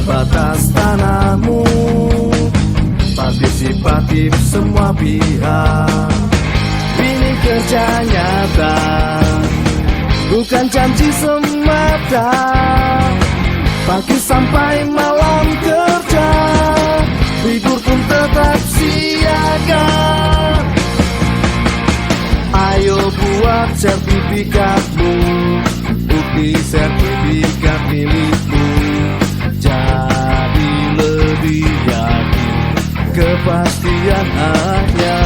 batas tanahmu. Partisipatif semua pihak, ini kerja nyata, bukan janji semata. Pagi sampai malam kerja, libur pun tetap siaga. Ayo buat sertifikatmu, bukti sertifikat milikmu. Jadi lebih yakin kepastian hanya.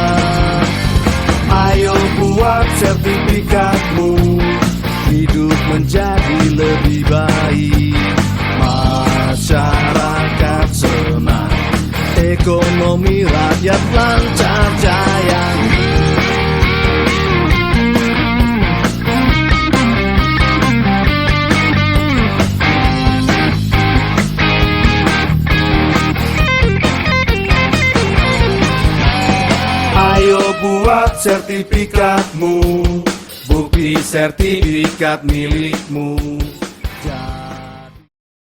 Ayo buat sertifikatmu, hidup menjadi lebih baik. Masyarakat senang, ekonomi rakyat lancar jaya. Ayo buat sertifikatmu, bukti sertifikat milikmu.